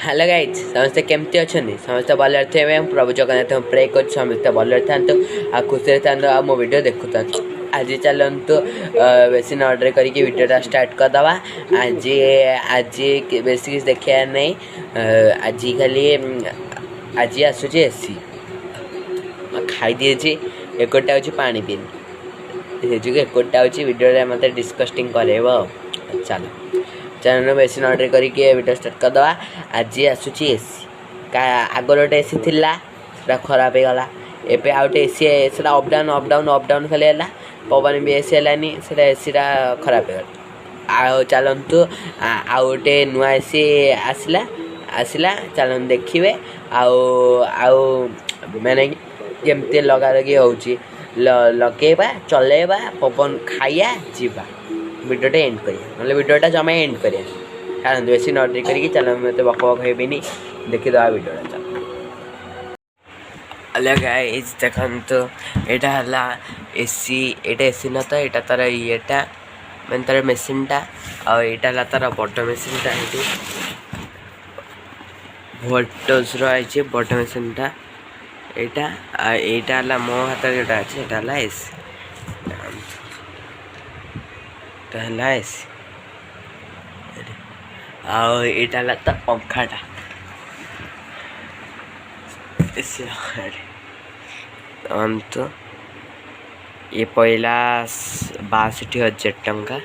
Hello guys समस्ते केमती अच्छा समस्ते भल थे प्रभु जगन्नाथ प्रे कर समस्ते भल था आ खुशी था आ मो वीडियो देखु था आज चलतु बेसिन ऑर्डर करके वीडियोटा स्टार्ट करदे आज आज बेस किसी देखा नहीं आज खाली आज आसूँ एसी खाई दिए एकोटा हूँ पानी पीनी से एकोटा हूँ वीडियो मत डिस्कस्टिंग करे चलो चैनल बेसिन ऑर्डर करके वीडियो स्टार्ट करदे आज आसूँ एसी का आगर गोटे एसी थिला खराब हो गला एबे आ गोटे एसी से अपडाउन खाली है पवन भी एसी है एसीटा खराब हो गला चलतु आ गोटे नुआ एसी आसला चल देखिए मैंने केमती लगा लगी हो लगेबा चलेबा पवन खाइया जीवा वीडियोटा एंड करिया ना वीडियोटा जमा एंड करिया चलो बेसी ऑर्डर करके चलो मत बक बक हेबिनी देखीदा वीडियोटा चलो अलग गाइस देखंतु एटा हला एसी एटा एसी न तो एटा तार येटा मैं तार मेसिनटा आ एटा हला तार बड़ मेसिनटा हेटी वोल्टेज रो आइचे बड़ मेसिनटा एटा एटा हला मो हाथ जोटा अछि एटा हला एसी आटा लगता पंखाटा तो ये पहला 62,000 टंका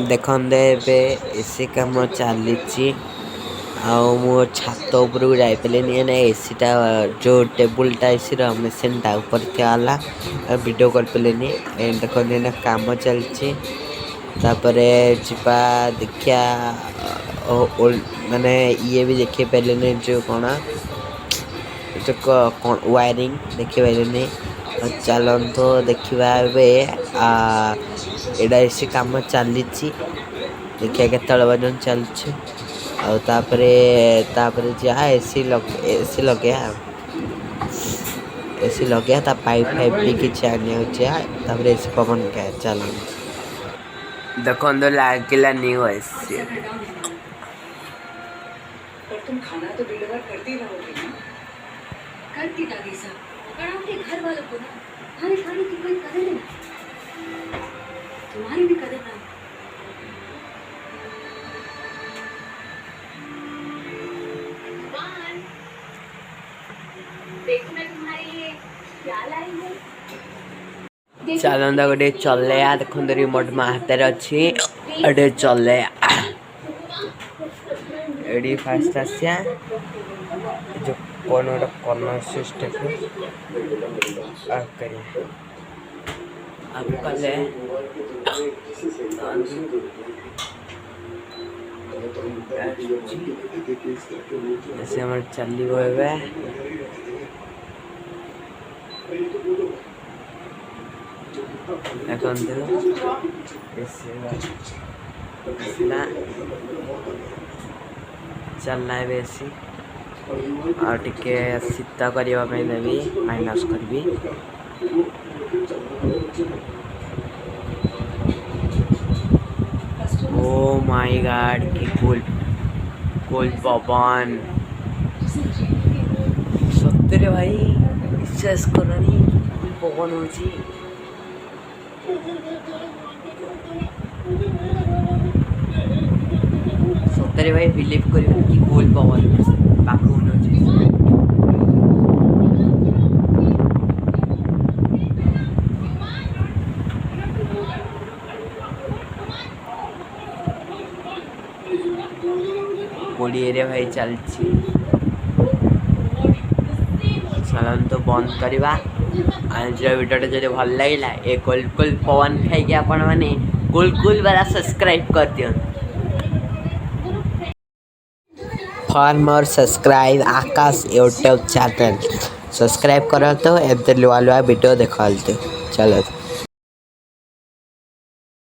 देखते एसी कम चली मो छात उपरକୁ ଯାଇପାରିଲିନି एसीटा जो टेबुलटा एसी मेसीनटा ऊपर थियाला वीडियो करପାରିलिनी देखते ना काम चलती जीवा देखिया माने ये भी देखे पारे जो कौन जो वायरिंग देखे पारे चलते देखा एटा एसी काम चली देखिए केत बजन चलती तापरे जहाँ एसी लगे ता पाइप भी किसी आने एसी पवन क्या चल देखो लगे न्यू एसी तुम खाना तो डिलीवर करती रहोगे ना? करती दादी साहब, पर आपके घर वालों को ना हमारे खाने की कोई कदर नहीं, तुम्हारी भी कदर ना। देखो मैं तुम्हारे लिए क्या लाई हूँ। चलता गोटे चले देखो रिमोट मो हाथ अच्छी गोटे चले एडी फास्ट आसिया जो कौन गोटे कर्नर सिस्टम करिए अब कले ऐसे हमारे चली हुए चलना है बेसी और टिके शीत करने देवी माइनस करी ओ माय गॉड की कूल पवन सत्य भाई विश्वास करनी कूल पवन हो सत्य भाई बिलीव कर कि कूल पवन पाखु कोड़े भाई चलती चलन तो बंद करवा आज वीडियो जो भल लगे ये कुल पवन खाई आपण मैंने कुल वाला सब्सक्राइब कर दियो for more subscribe Akash YouTube channel subscribe करो तो एम लुआ वीडियो देखा चलो।